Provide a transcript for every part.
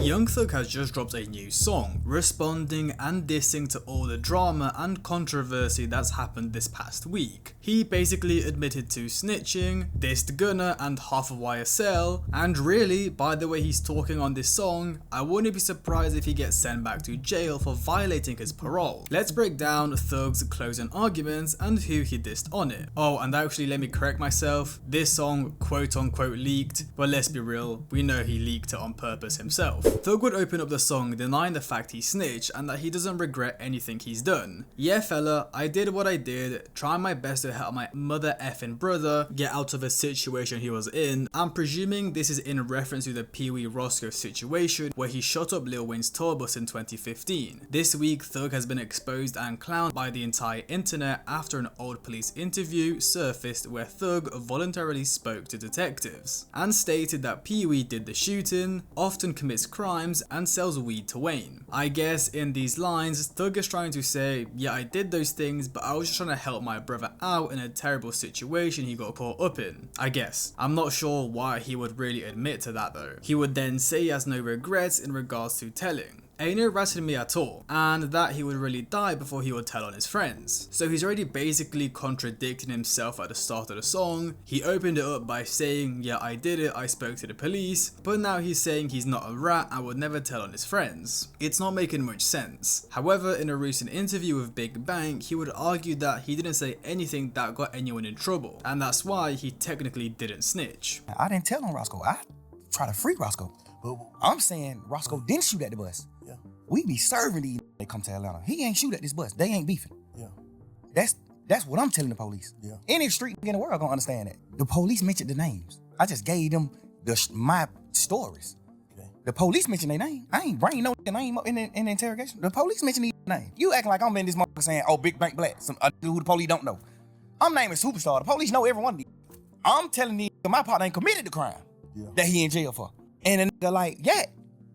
Young Thug has just dropped a new song, responding and dissing to all the drama and controversy that's happened this past week. He basically admitted to snitching, dissed Gunna and half of YSL, and really, by the way he's talking on this song, I wouldn't be surprised if he gets sent back to jail for violating his parole. Let's break down Thug's closing arguments and who he dissed on it. Oh, and actually let me correct myself, this song quote unquote leaked, but let's be real, we know he leaked it on purpose himself. Thug would open up the song denying the fact he snitched and that he doesn't regret anything he's done. Yeah fella, I did what I did, trying my best to help my mother effing brother get out of a situation he was in. I'm presuming this is in reference to the Pee Wee Roscoe situation where he shot up Lil Wayne's tour bus in 2015. This week Thug has been exposed and clowned by the entire internet after an old police interview surfaced where Thug voluntarily spoke to detectives and stated that Pee Wee did the shooting, often commits crimes and sells weed to Wayne. I guess in these lines, Thug is trying to say, yeah I did those things but I was just trying to help my brother out in a terrible situation he got caught up in. I guess. I'm not sure why he would really admit to that though. He would then say he has no regrets in regards to telling. Ain't no ratting me at all, and that he would really die before he would tell on his friends. So he's already basically contradicting himself at the start of the song. He opened it up by saying, yeah I did it, I spoke to the police, but now he's saying he's not a rat and would never tell on his friends. It's not making much sense. However, in a recent interview with Big Bang, he would argue that he didn't say anything that got anyone in trouble, and that's why he technically didn't snitch. I didn't tell on Roscoe, I tried to free Roscoe, but I'm saying Roscoe didn't shoot at the bus. Yeah. We be serving these they come to Atlanta. He ain't shoot at this bus. They ain't beefing. Yeah. That's what I'm telling the police. Yeah. Any street in the world gonna understand that. The police mentioned the names. I just gave them my stories. Okay. The police mentioned their name. I ain't bringing no name up in the interrogation. The police mentioned these names. You acting like I'm in this motherfucker saying, oh, Big Bank Black, some who the police don't know. I'm naming Superstar. The police know every one of these. I'm telling these my partner ain't committed the crime that he in jail for. And a nigga like, yeah,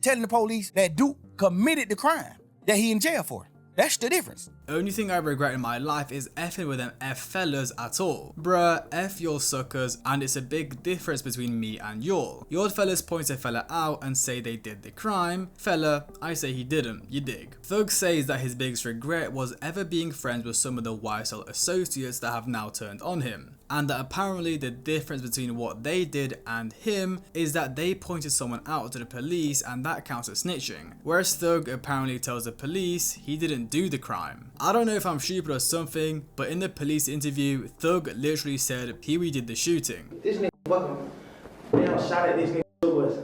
telling the police that Duke committed the crime that he in jail for. That's the difference. Only thing I regret in my life is effing with them F fellas at all. Bruh, F y'all suckers, and it's a big difference between me and y'all. Y'all fellas point a fella out and say they did the crime. Fella, I say he didn't, you dig. Thug says that his biggest regret was ever being friends with some of the YSL associates that have now turned on him. And that apparently the difference between what they did and him is that they pointed someone out to the police and that counts as snitching. Whereas Thug apparently tells the police he didn't do the crime. I don't know if I'm stupid or something, but in the police interview, Thug literally said Pee Wee did the shooting. This nigga fucking damn shot at this nigga was.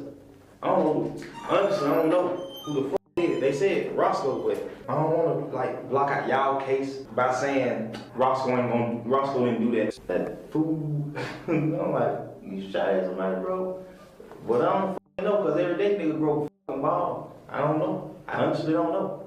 I don't know, honestly, I don't know who the fuck did it. They said Roscoe, but I don't want to like block out y'all case by saying Roscoe didn't do that. That fool, I'm like, you shot at somebody, bro. But I don't fucking know, cause every day nigga broke fucking ball. I don't know. I honestly don't know.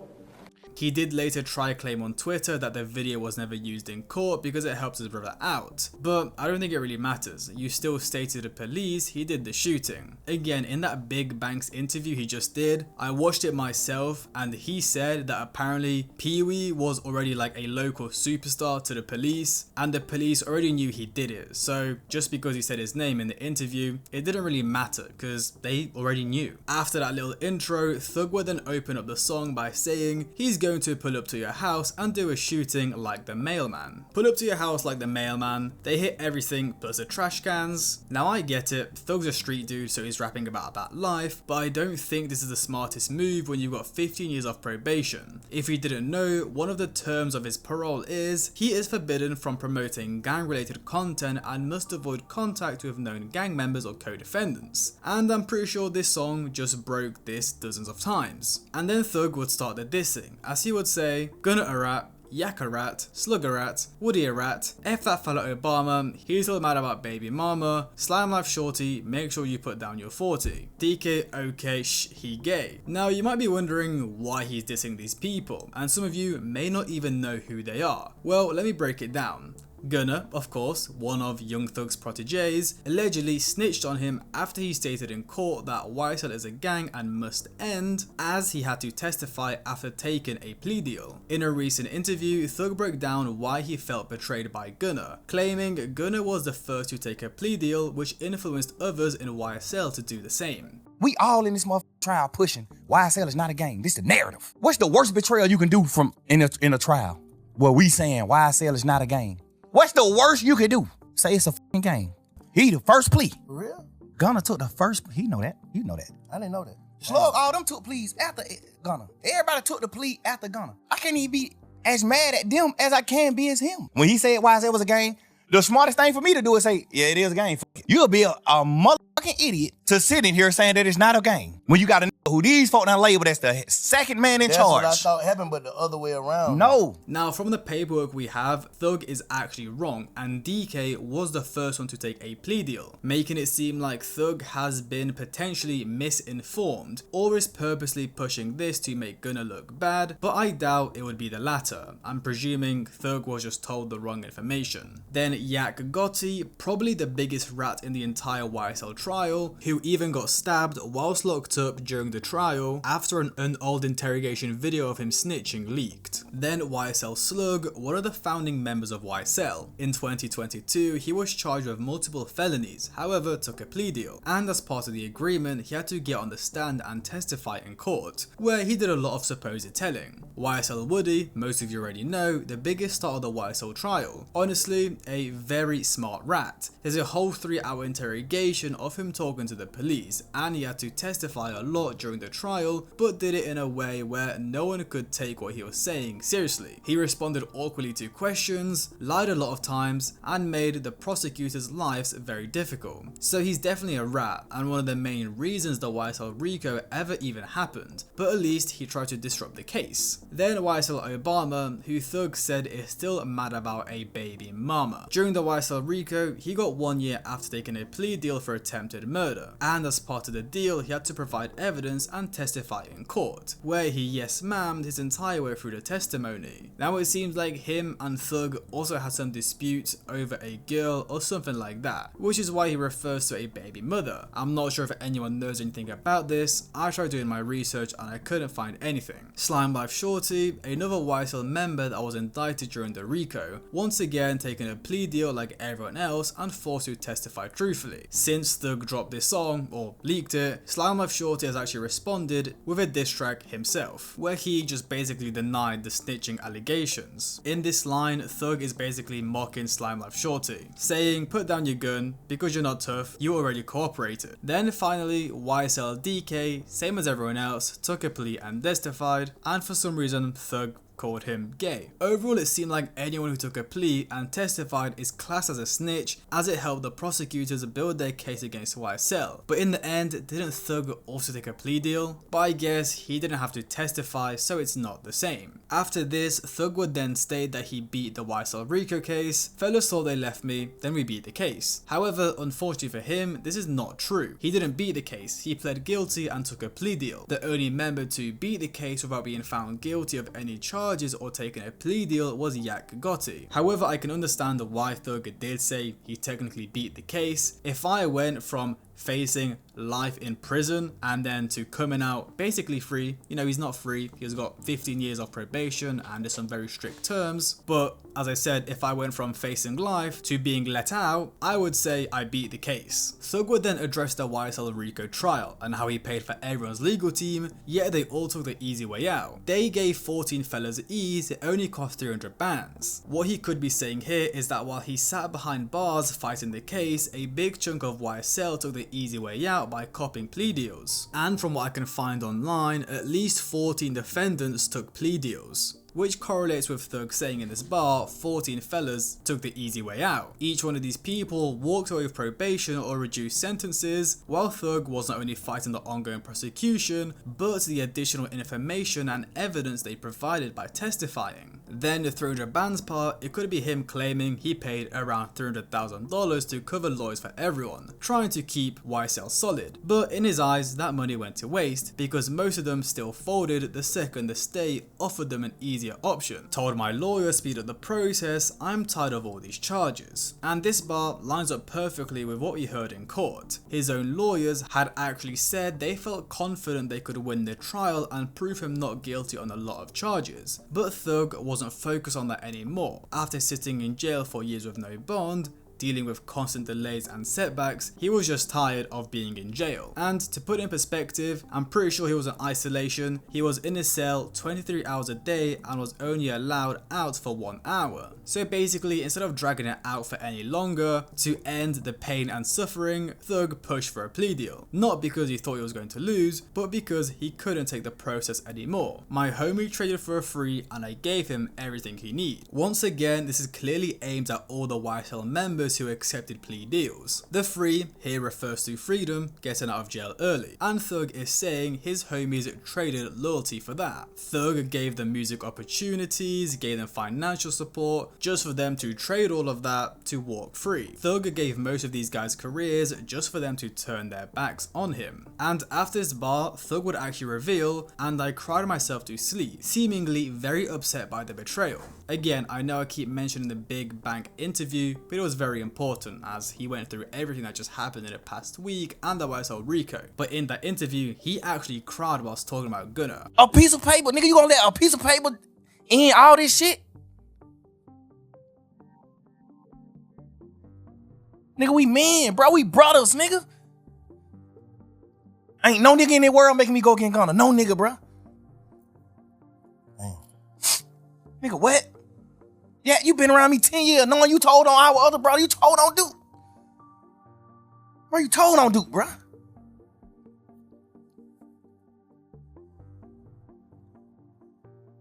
He did later try claim on Twitter that the video was never used in court because it helped his brother out, but I don't think it really matters. You still stated to the police he did the shooting. Again, in that Big Banks interview he just did, I watched it myself and he said that apparently Pee Wee was already like a local superstar to the police and the police already knew he did it, so just because he said his name in the interview, it didn't really matter because they already knew. After that little intro, Thug would then open up the song by saying he's going to pull up to your house and do a shooting like the mailman. Pull up to your house like the mailman, they hit everything plus the trash cans. Now I get it, Thug's a street dude so he's rapping about that life, but I don't think this is the smartest move when you've got 15 years off probation. If you didn't know, one of the terms of his parole is he is forbidden from promoting gang related content and must avoid contact with known gang members or co-defendants. And I'm pretty sure this song just broke this dozens of times. And then Thug would start the dissing, as he would say, Gunna a rat, Yak a rat, Slug a rat, Woody a rat, F that fella Obama, he's all mad about baby mama, SlimeLife Shawty, make sure you put down your 40. DK, okay, he gay. Now you might be wondering why he's dissing these people, and some of you may not even know who they are. Well, let me break it down. Gunna, of course, one of Young Thug's proteges, allegedly snitched on him after he stated in court that YSL is a gang and must end, as he had to testify after taking a plea deal. In a recent interview, Thug broke down why he felt betrayed by Gunna, claiming Gunna was the first to take a plea deal which influenced others in YSL to do the same. We all in this motherfucking trial pushing YSL is not a game. This is the narrative. What's the worst betrayal you can do from in a trial? Well, we saying YSL is not a game. What's the worst you can do? Say it's a fucking game. He the first plea. For real? Gunna took the first. He know that. You know that. I didn't know that. Slug, all them took pleas after Gunna. Everybody took the plea after Gunna. I can't even be as mad at them as I can be as him. When he said YSL was a game, the smartest thing for me to do is say, yeah, it is a game. You'll be a motherfucking idiot to sit in here saying that it's not a game. When you got a who these folk now labeled as the second man in That's charge. what I thought happened, but the other way around. No. Now, from the paperwork we have, Thug is actually wrong, and DK was the first one to take a plea deal, making it seem like Thug has been potentially misinformed, or is purposely pushing this to make Gunna look bad, but I doubt it would be the latter. I'm presuming Thug was just told the wrong information. Then Yak Gotti, probably the biggest rat in the entire YSL trial, who even got stabbed whilst locked up during the trial after an old interrogation video of him snitching leaked. Then YSL Slug, one of the founding members of YSL. In 2022, he was charged with multiple felonies, however took a plea deal, and as part of the agreement he had to get on the stand and testify in court, where he did a lot of supposed telling. YSL Woody, most of you already know, the biggest star of the YSL trial. Honestly, a very smart rat. There's a whole 3-hour interrogation of him talking to the police, and he had to testify a lot during the trial, but did it in a way where no one could take what he was saying seriously. He responded awkwardly to questions, lied a lot of times, and made the prosecutors' lives very difficult. So he's definitely a rat, and one of the main reasons the YSL RICO ever even happened, but at least he tried to disrupt the case. Then YSL Obama, who Thug said is still mad about a baby mama. During the YSL RICO, he got 1 year after taking a plea deal for attempted murder, and as part of the deal he had to provide evidence and testify in court, where he yes ma'amed his entire way through the testimony. Now it seems like him and Thug also had some disputes over a girl or something like that, which is why he refers to a baby mother. I'm not sure if anyone knows anything about this. I tried doing my research and I couldn't find anything. SlimeLife Shawty, another YSL member that was indicted during the RICO, once again taking a plea deal like everyone else and forced to testify truthfully. Since Thug dropped this song, or leaked it, SlimeLife Shawty has actually responded with a diss track himself, where he just basically denied the snitching allegations. In this line, Thug is basically mocking SlimeLife Shawty, saying put down your gun, because you're not tough, you already cooperated. Then finally, YSL DK, same as everyone else, took a plea and testified, and for some reason Thug called him gay. Overall, it seemed like anyone who took a plea and testified is classed as a snitch, as it helped the prosecutors build their case against YSL. But in the end, didn't Thug also take a plea deal? But I guess he didn't have to testify, so it's not the same. After this, Thug would then state that he beat the YSL RICO case. Fellas thought they left me, then we beat the case. However, unfortunately for him, this is not true. He didn't beat the case, he pled guilty and took a plea deal. The only member to beat the case without being found guilty of any charges or taking a plea deal was Yak Gotti. However, I can understand why Thug did say he technically beat the case. If I went from facing life in prison and then to coming out basically free, you know, he's not free, he's got 15 years of probation and there's some very strict terms, but as I said, if I went from facing life to being let out, I would say I beat the case. Thug would then address the YSL RICO trial and how he paid for everyone's legal team, yet they all took the easy way out. They gave 14 fellas ease, it only cost 300 bands. What he could be saying here is that while he sat behind bars fighting the case, a big chunk of YSL took the easy way out by copying plea deals. And from what I can find online, at least 14 defendants took plea deals, which correlates with Thug saying in this bar 14 fellas took the easy way out. Each one of these people walked away with probation or reduced sentences, while Thug was not only fighting the ongoing prosecution, but the additional information and evidence they provided by testifying. Then the 300 bands part, it could be him claiming he paid around $300,000 to cover lawyers for everyone, trying to keep YSL solid. But in his eyes, that money went to waste because most of them still folded the second the state offered them an easier easier option. Told my lawyer speed up the process, I'm tired of all these charges. And this bar lines up perfectly with what we heard in court. His own lawyers had actually said they felt confident they could win the trial and prove him not guilty on a lot of charges. But Thug wasn't focused on that anymore. After sitting in jail for years with no bond, dealing with constant delays and setbacks, he was just tired of being in jail. And to put in perspective, I'm pretty sure he was in isolation. He was in his cell 23 hours a day and was only allowed out for 1 hour. So basically, instead of dragging it out for any longer, to end the pain and suffering, Thug pushed for a plea deal. Not because he thought he was going to lose, but because he couldn't take the process anymore. My homie traded for a free and I gave him everything he needed. Once again, this is clearly aimed at all the YSL members who accepted plea deals. The free here refers to freedom, getting out of jail early, and Thug is saying his homies traded loyalty for that. Thug gave them music opportunities, gave them financial support, just for them to trade all of that to walk free. Thug gave most of these guys careers just for them to turn their backs on him. And after this bar, Thug would actually reveal, and I cried myself to sleep, seemingly very upset by the betrayal. Again, I know I keep mentioning the Big Bank interview, but it was very important as he went through everything that just happened in the past week and the YSL RICO. But in that interview, he actually cried whilst talking about Gunna. A piece of paper, nigga, you gonna let a piece of paper in all this shit? Nigga, we men, bro. We brothers, nigga. Ain't no nigga in the world making me go against Gunna. No nigga, bro. Damn. Nigga, what? Yeah, you been around me 10 years knowing you told on our other brother. You told on Duke. Bro, you told on Duke, bro.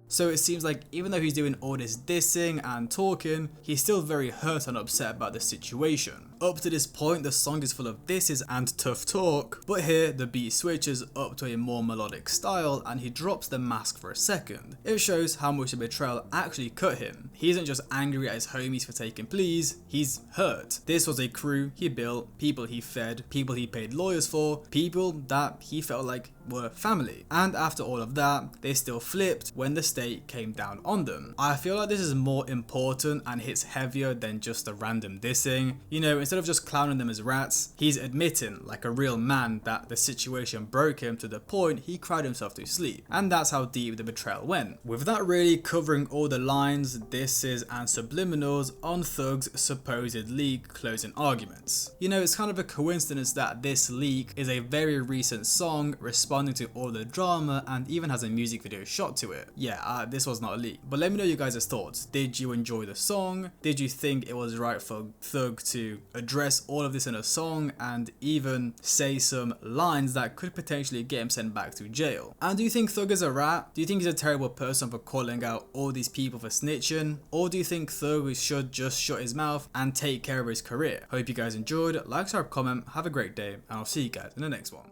So it seems like even though he's doing all this dissing and talking, he's still very hurt and upset about the situation. Up to this point, the song is full of disses and tough talk, but here the beat switches up to a more melodic style and he drops the mask for a second. It shows how much the betrayal actually cut him. He isn't just angry at his homies for taking pleas, he's hurt. This was a crew he built, people he fed, people he paid lawyers for, people that he felt like were family. And after all of that, they still flipped when the state came down on them. I feel like this is more important and hits heavier than just a random dissing. You know, instead of just clowning them as rats, he's admitting like a real man that the situation broke him to the point he cried himself to sleep. And that's how deep the betrayal went. With that really covering all the lines, disses and subliminals on Thug's supposed leak closing arguments. You know, it's kind of a coincidence that this leak is a very recent song responding to all the drama and even has a music video shot to it. Yeah, this was not a leak. But let me know your guys' thoughts. Did you enjoy the song? Did you think it was right for Thug to address all of this in a song and even say some lines that could potentially get him sent back to jail? And do you think Thug is a rat? Do you think he's a terrible person for calling out all these people for snitching? Or do you think Thug should just shut his mouth and take care of his career? Hope you guys enjoyed. Like, subscribe, comment, have a great day, and I'll see you guys in the next one.